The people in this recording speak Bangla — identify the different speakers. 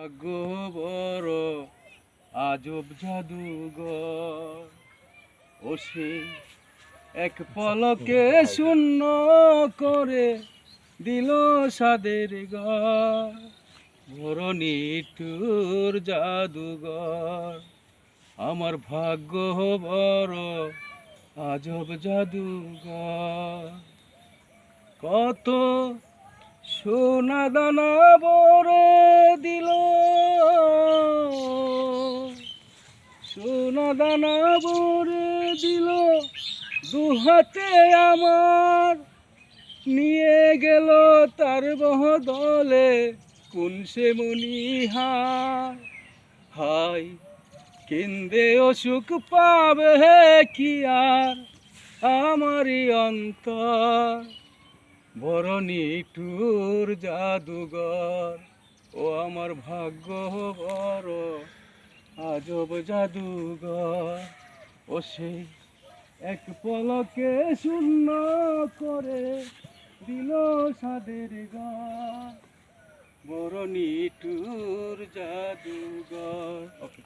Speaker 1: ভাগ্য বড় আজব জাদুঘর, ও সে এক পলকে শূন্য করে দিল সাদের ঘর। বড় নিঠুর জাদুঘর, আমার ভাগ্য বড় আজব জাদুঘর। কত সোনা দানা ভরে দিল, সোনা দানা ভরে দিল দু হাতে আমার, নিয়ে গেল তার বদলে কোন সে মণিহার। হায় কেন্দে অসুখ পাবে কি আর আমারই অন্তর। বড় নিঠুর জাদুঘর, ও আমার ভাগ্য বড় আজব জাদুঘর। ও সে এক পলকে শূন্য করে দিল সাদের ঘর। বড় নিঠুর জাদুঘর। ওকে।